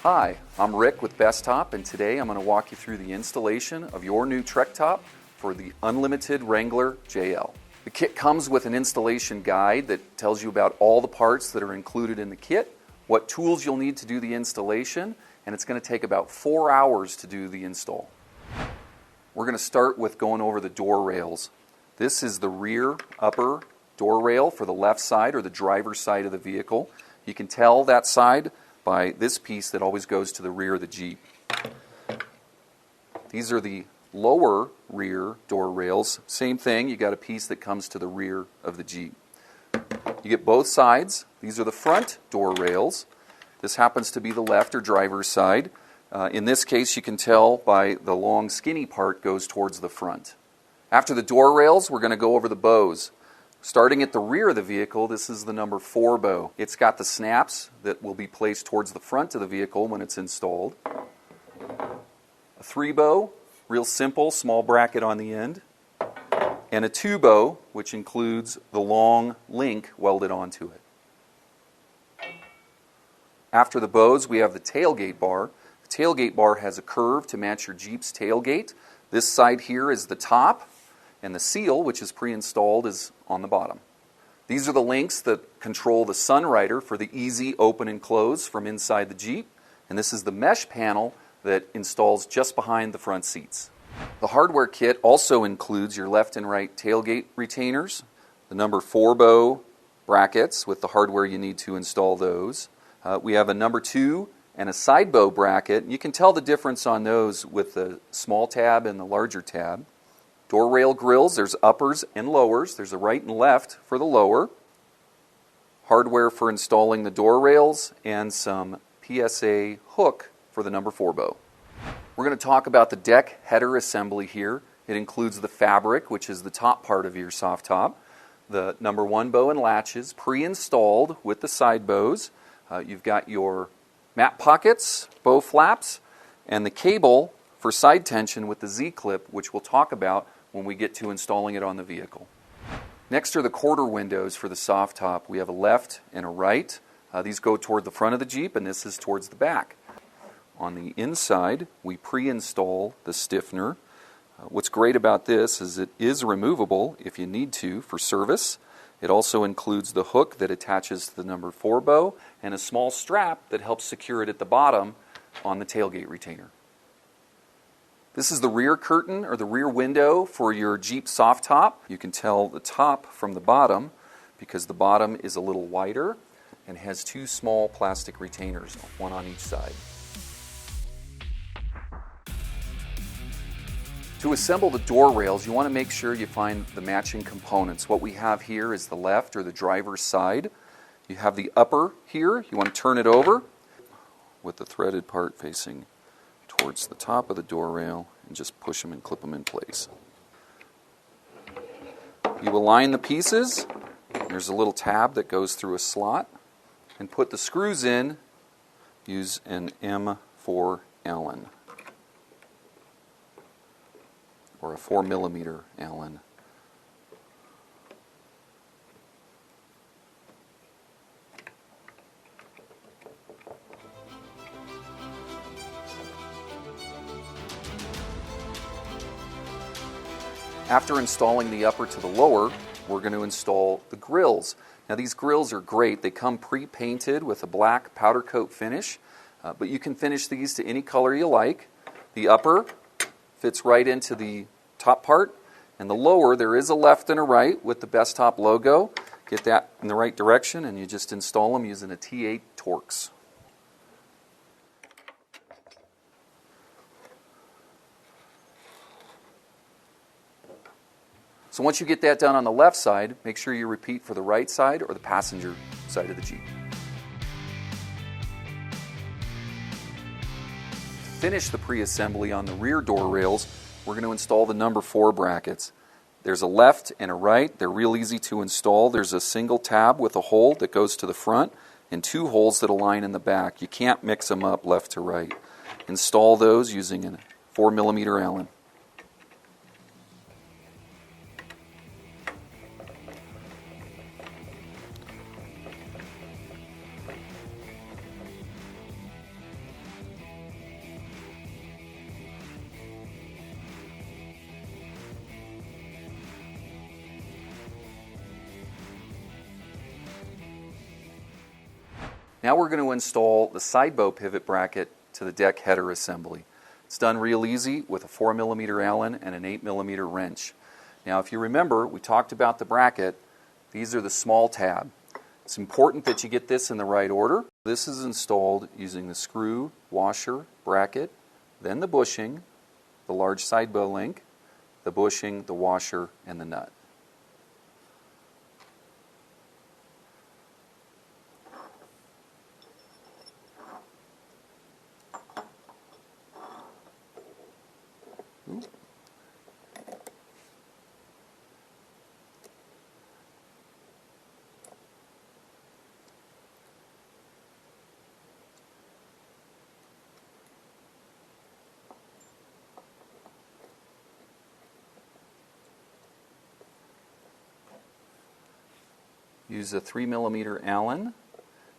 Hi, I'm Rick with Bestop, and today I'm going to walk you through the installation of your new Trektop for the Unlimited Wrangler JL. The kit comes with an installation guide that tells you about all the parts that are included in the kit, what tools you'll need to do the installation, and it's going to take about 4 hours to do the install. We're going to start with going over the door rails. This is the rear upper door rail for the left side or the driver's side of the vehicle. You can tell that side by this piece that always goes to the rear of the Jeep. These are the lower rear door rails. Same thing, you got a piece that comes to the rear of the Jeep. You get both sides. These are the front door rails. This happens to be the left or driver's side. In this case, you can tell by the long skinny part goes towards the front. After the door rails, we're going to go over the bows. Starting at the rear of the vehicle, this is the number 4 bow. It's got the snaps that will be placed towards the front of the vehicle when it's installed. A 3 bow, real simple, small bracket on the end. And a 2 bow, which includes the long link welded onto it. After the bows, we have the tailgate bar. The tailgate bar has a curve to match your Jeep's tailgate. This side here is the top, and the seal, which is pre-installed, is on the bottom. These are the links that control the Sunrider for the easy open and close from inside the Jeep, and this is the mesh panel that installs just behind the front seats. The hardware kit also includes your left and right tailgate retainers, the number 4 bow brackets with the hardware you need to install those. We have a number 2 and a side bow bracket. You can tell the difference on those with the small tab and the larger tab. Door rail grills, there's uppers and lowers. There's a right and left for the lower. Hardware for installing the door rails and some PSA hook for the number 4 bow. We're going to talk about the deck header assembly here. It includes the fabric, which is the top part of your soft top, the number 1 bow and latches pre-installed with the side bows. You've got your mat pockets, bow flaps, and the cable for side tension with the Z-clip, which we'll talk about when we get to installing it on the vehicle. Next are the quarter windows for the soft top. We have a left and a right. These go toward the front of the Jeep, and this is towards the back. On the inside, we pre-install the stiffener. What's great about this is it is removable if you need to for service. It also includes the hook that attaches to the number 4 bow and a small strap that helps secure it at the bottom on the tailgate retainer. This is the rear curtain or the rear window for your Jeep soft top. You can tell the top from the bottom because the bottom is a little wider and has 2 small plastic retainers, one on each side. To assemble the door rails, you want to make sure you find the matching components. What we have here is the left or the driver's side. You have the upper here. You want to turn it over with the threaded part facing towards the top of the door rail and just push them and clip them in place. You align the pieces. There's a little tab that goes through a slot, and put the screws in. Use an M4 Allen or a 4mm Allen. After installing the upper to the lower, we're going to install the grills. Now these grills are great. They come pre-painted with a black powder coat finish, but you can finish these to any color you like. The upper fits right into the top part, and the lower, there is a left and a right with the Bestop logo. Get that in the right direction, and you just install them using a T8 Torx. So once you get that done on the left side, make sure you repeat for the right side or the passenger side of the Jeep. To finish the pre-assembly on the rear door rails, we're going to install the number 4 brackets. There's a left and a right. They're real easy to install. There's a single tab with a hole that goes to the front and 2 holes that align in the back. You can't mix them up left to right. Install those using a 4mm Allen. Now we're going to install the side bow pivot bracket to the deck header assembly. It's done real easy with a 4mm Allen and an 8mm wrench. Now if you remember, we talked about the bracket. These are the small tab. It's important that you get this in the right order. This is installed using the screw, washer, bracket, then the bushing, the large side bow link, the bushing, the washer, and the nut. Use a 3mm Allen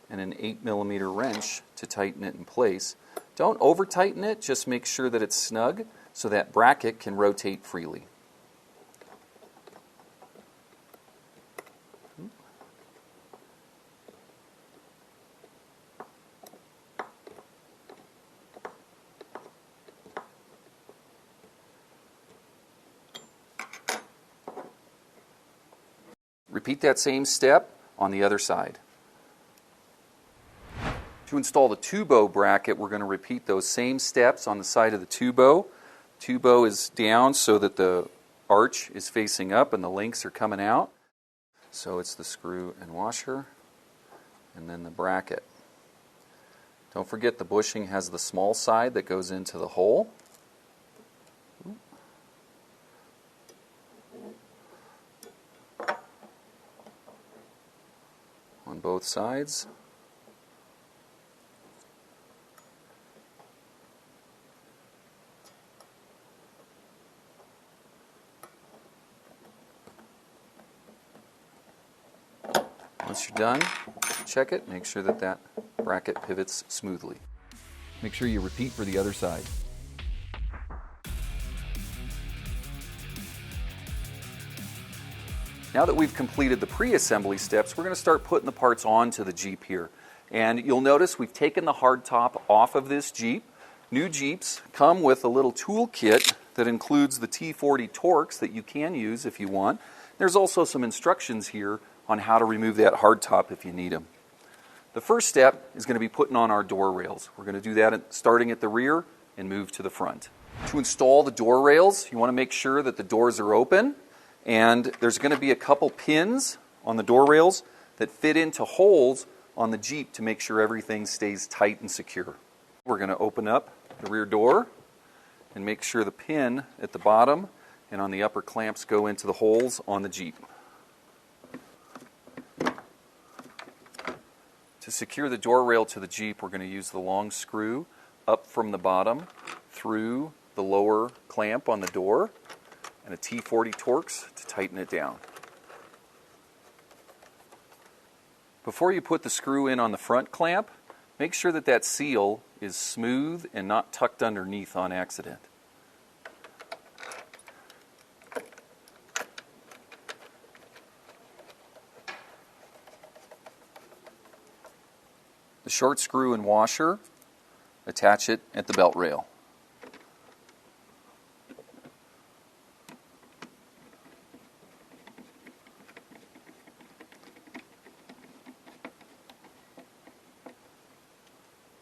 and an 8mm wrench to tighten it in place. Don't over tighten it, just make sure that it's snug so that bracket can rotate freely. Repeat that same step on the other side. To install the two bow bracket, we're going to repeat those same steps on the side of the two bow. Two bow is down so that the arch is facing up and the links are coming out. So it's the screw and washer, and then the bracket. Don't forget the bushing has the small side that goes into the hole. On both sides. Once you're done, check it, make sure that that bracket pivots smoothly. Make sure you repeat for the other side. Now that we've completed the pre-assembly steps, we're going to start putting the parts onto the Jeep here. And you'll notice we've taken the hardtop off of this Jeep. New Jeeps come with a little tool kit that includes the T40 Torx that you can use if you want. There's also some instructions here on how to remove that hardtop if you need them. The first step is going to be putting on our door rails. We're going to do that starting at the rear and move to the front. To install the door rails, you want to make sure that the doors are open. And there's going to be a couple pins on the door rails that fit into holes on the Jeep to make sure everything stays tight and secure. We're going to open up the rear door and make sure the pin at the bottom and on the upper clamps go into the holes on the Jeep. To secure the door rail to the Jeep, we're going to use the long screw up from the bottom through the lower clamp on the door and a T40 Torx to tighten it down. Before you put the screw in on the front clamp, make sure that that seal is smooth and not tucked underneath on accident. The short screw and washer, attach it at the belt rail.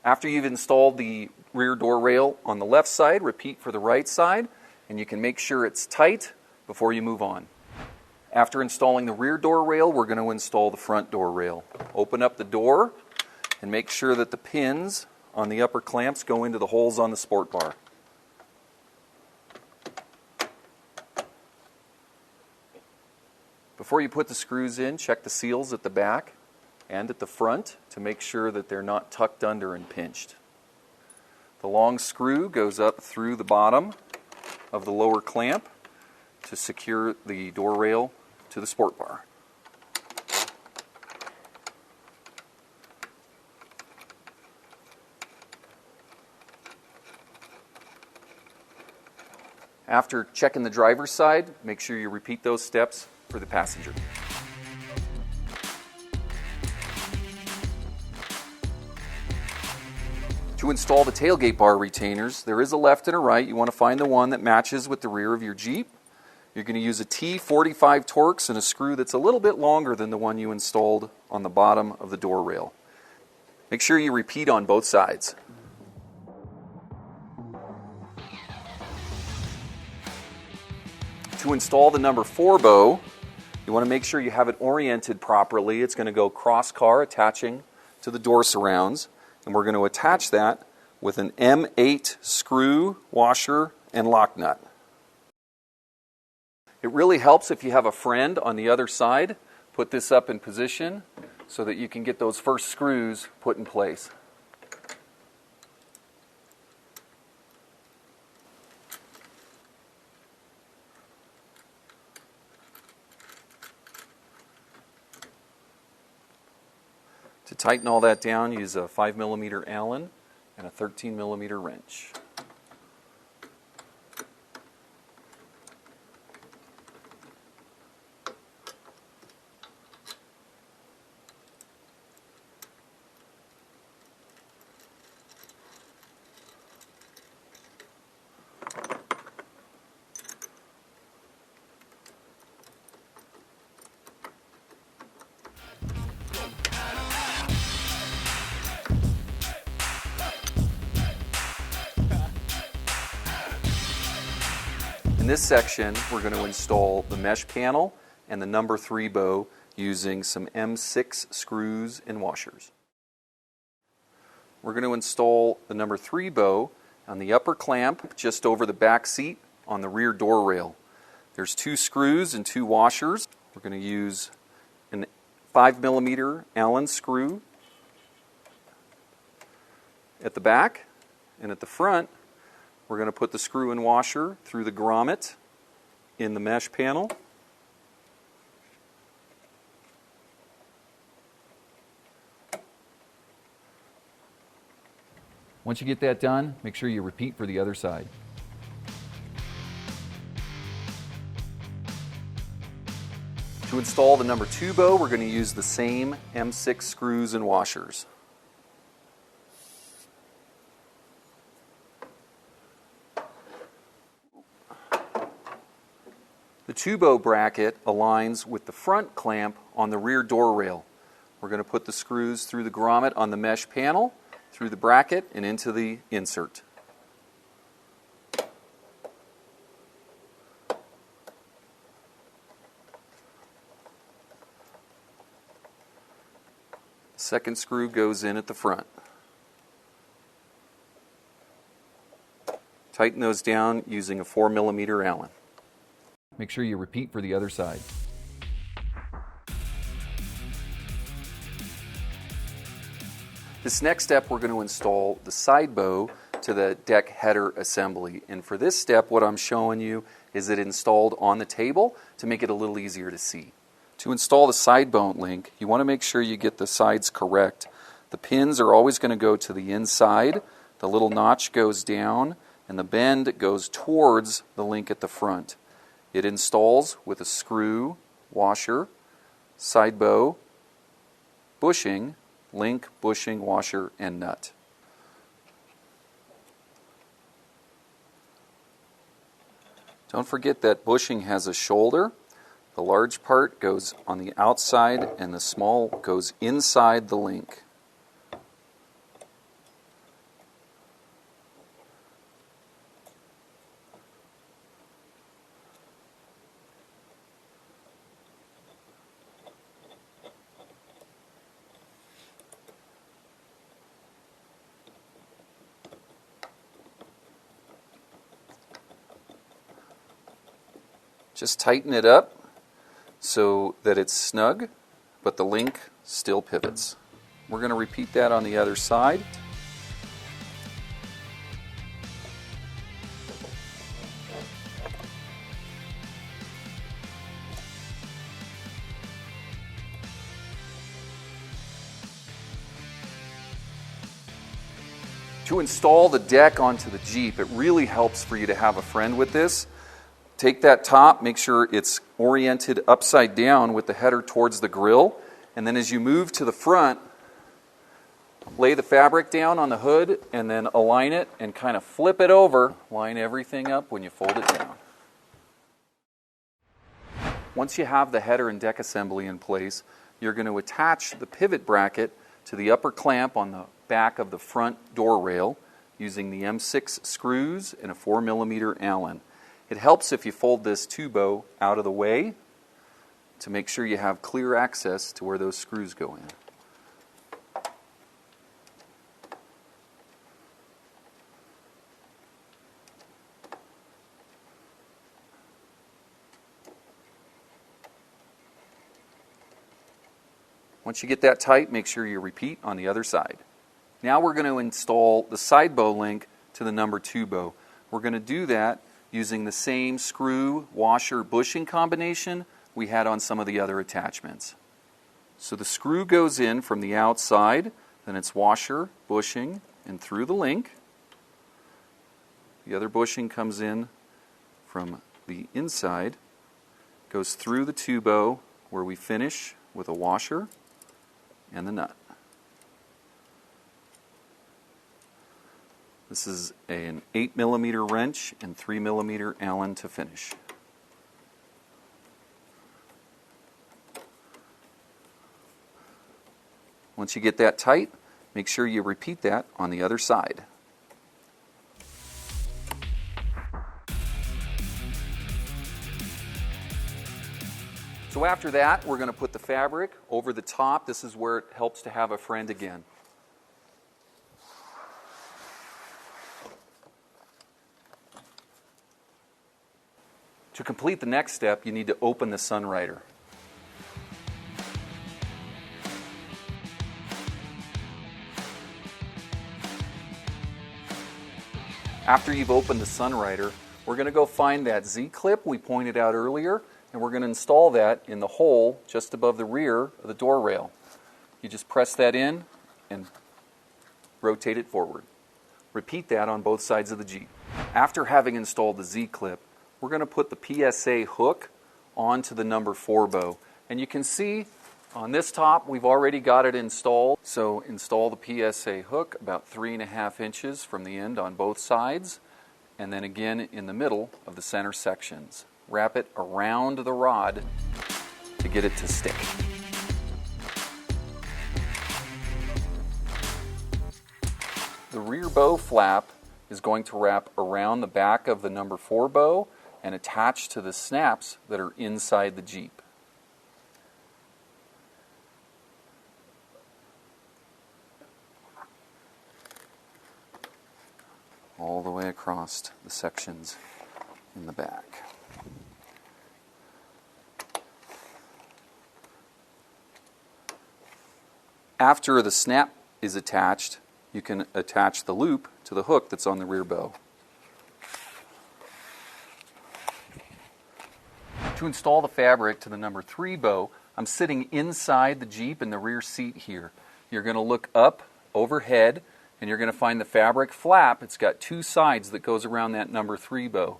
After you've installed the rear door rail on the left side, repeat for the right side, and you can make sure it's tight before you move on. After installing the rear door rail, we're going to install the front door rail. Open up the door and make sure that the pins on the upper clamps go into the holes on the sport bar. Before you put the screws in, check the seals at the back and at the front to make sure that they're not tucked under and pinched. The long screw goes up through the bottom of the lower clamp to secure the door rail to the sport bar. After checking the driver's side, make sure you repeat those steps for the passenger. To install the tailgate bar retainers, there is a left and a right. You want to find the one that matches with the rear of your Jeep. You're going to use a T45 Torx and a screw that's a little bit longer than the one you installed on the bottom of the door rail. Make sure you repeat on both sides. To install the number 4 bow, you want to make sure you have it oriented properly. It's going to go cross-car, attaching to the door surrounds. And we're going to attach that with an M8 screw, washer, and lock nut. It really helps if you have a friend on the other side. Put this up in position so that you can get those first screws put in place. To tighten all that down, use a 5mm Allen and a 13mm wrench. In this section, we're going to install the mesh panel and the number 3 bow using some M6 screws and washers. We're going to install the number 3 bow on the upper clamp just over the back seat on the rear door rail. There's 2 screws and 2 washers. We're going to use an 5mm Allen screw at the back, and at the front we're going to put the screw and washer through the grommet in the mesh panel. Once you get that done, make sure you repeat for the other side. To install the number 2 bow, we're going to use the same M6 screws and washers. The 2 bow bracket aligns with the front clamp on the rear door rail. We're going to put the screws through the grommet on the mesh panel, through the bracket, and into the insert. The second screw goes in at the front. Tighten those down using a 4mm Allen. Make sure you repeat for the other side. This next step, we're going to install the side bow to the deck header assembly. And for this step, what I'm showing you is it installed on the table to make it a little easier to see. To install the side bow link, you want to make sure you get the sides correct. The pins are always going to go to the inside, the little notch goes down, and the bend goes towards the link at the front. It installs with a screw, washer, side bow, bushing, link, bushing, washer, and nut. Don't forget that bushing has a shoulder. The large part goes on the outside and the small goes inside the link. Just tighten it up so that it's snug, but the link still pivots. We're going to repeat that on the other side. To install the deck onto the Jeep, it really helps for you to have a friend with this. Take that top, make sure it's oriented upside down with the header towards the grill, and then as you move to the front, Lay the fabric down on the hood and then align it and kind of flip it over. Line everything up when you fold it down. Once you have the header and deck assembly in place, you're going to attach the pivot bracket to the upper clamp on the back of the front door rail using the M6 screws and a 4mm Allen. It helps if you fold this two-bow out of the way to make sure you have clear access to where those screws go in. Once you get that tight, make sure you repeat on the other side. Now we're going to install the side bow link to the number 2 bow. We're going to do that using the same screw, washer, bushing combination we had on some of the other attachments. So the screw goes in from the outside, then it's washer, bushing, and through the link. The other bushing comes in from the inside, goes through the 2 bow where we finish with a washer and the nut. This is an 8mm wrench and 3mm Allen to finish. Once you get that tight, make sure you repeat that on the other side. So after that, we're going to put the fabric over the top. This is where it helps to have a friend again. To complete the next step, you need to open the Sunrider. After you've opened the Sunrider, we're going to go find that Z-clip we pointed out earlier, and we're going to install that in the hole just above the rear of the door rail. You just press that in and rotate it forward. Repeat that on both sides of the Jeep. After having installed the Z-clip, we're going to put the PSA hook onto the number 4 bow. And you can see on this top we've already got it installed. So install the PSA hook about 3.5 inches from the end on both sides, and then again in the middle of the center sections. Wrap it around the rod to get it to stick. The rear bow flap is going to wrap around the back of the number 4 bow and attach to the snaps that are inside the Jeep. All the way across the sections in the back. After the snap is attached, you can attach the loop to the hook that's on the rear bow. To install the fabric to the number 3 bow, I'm sitting inside the Jeep in the rear seat here. You're going to look up overhead and you're going to find the fabric flap. It's got 2 sides that goes around that number 3 bow.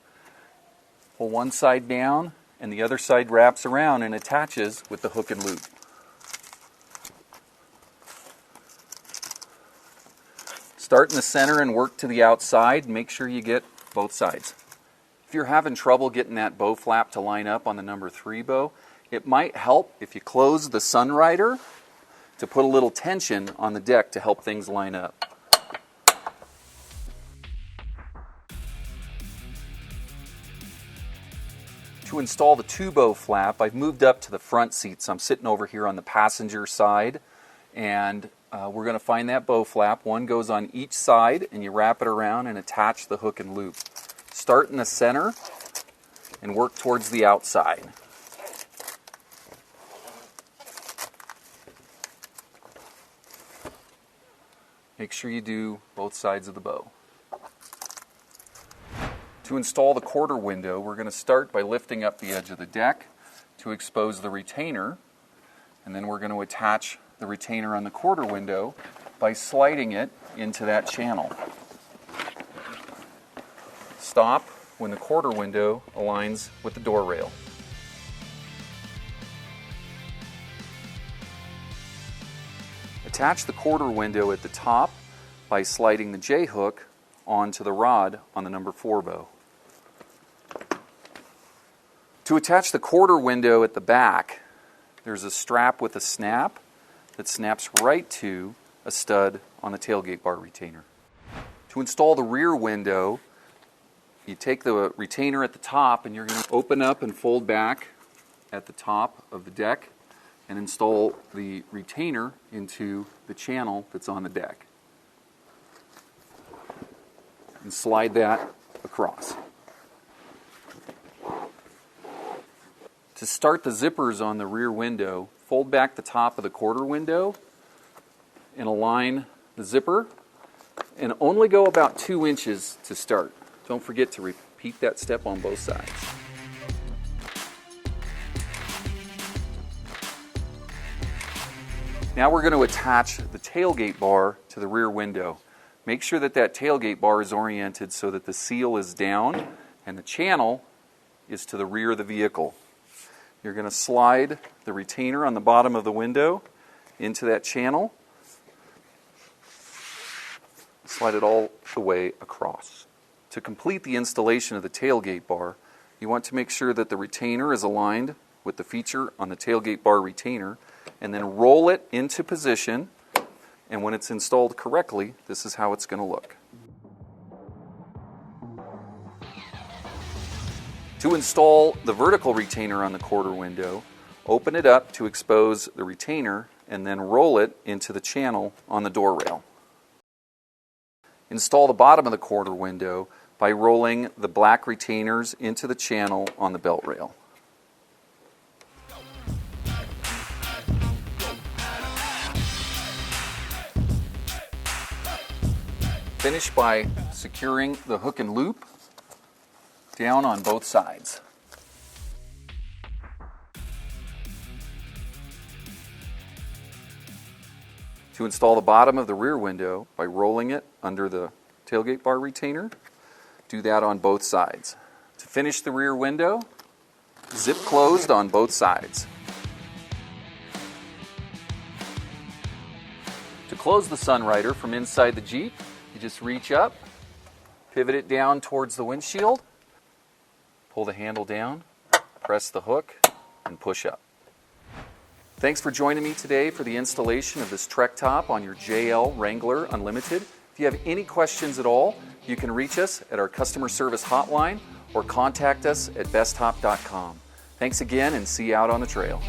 Pull one side down and the other side wraps around and attaches with the hook and loop. Start in the center and work to the outside. Make sure you get both sides. If you're having trouble getting that bow flap to line up on the number 3 bow, it might help if you close the Sunrider to put a little tension on the deck to help things line up. To install the 2 bow flap, I've moved up to the front seat, so I'm sitting over here on the passenger side, and we're going to find that bow flap. One goes on each side, and you wrap it around and attach the hook and loop. Start in the center and work towards the outside. Make sure you do both sides of the bow. To install the quarter window, we're going to start by lifting up the edge of the deck to expose the retainer, and then we're going to attach the retainer on the quarter window by sliding it into that channel. Stop when the quarter window aligns with the door rail. Attach the quarter window at the top by sliding the J-hook onto the rod on the number 4 bow. To attach the quarter window at the back, there's a strap with a snap that snaps right to a stud on the tailgate bar retainer. To install the rear window, you take the retainer at the top and you're going to open up and fold back at the top of the deck and install the retainer into the channel that's on the deck. And slide that across. To start the zippers on the rear window, fold back the top of the quarter window and align the zipper, and only go about 2 inches to start. Don't forget to repeat that step on both sides. Now we're going to attach the tailgate bar to the rear window. Make sure that that tailgate bar is oriented so that the seal is down and the channel is to the rear of the vehicle. You're going to slide the retainer on the bottom of the window into that channel. Slide it all the way across. To complete the installation of the tailgate bar, you want to make sure that the retainer is aligned with the feature on the tailgate bar retainer, and then roll it into position, and when it's installed correctly, this is how it's going to look. To install the vertical retainer on the quarter window, open it up to expose the retainer and then roll it into the channel on the door rail. Install the bottom of the quarter window by rolling the black retainers into the channel on the belt rail. Finish by securing the hook and loop down on both sides. To install the bottom of the rear window by rolling it under the tailgate bar retainer, do that on both sides. To finish the rear window, zip closed on both sides. To close the Sunrider from inside the Jeep, you just reach up, pivot it down towards the windshield, pull the handle down, press the hook, and push up. Thanks for joining me today for the installation of this Trektop on your JL Wrangler Unlimited. If you have any questions at all, you can reach us at our customer service hotline or contact us at bestop.com. Thanks again, and see you out on the trail.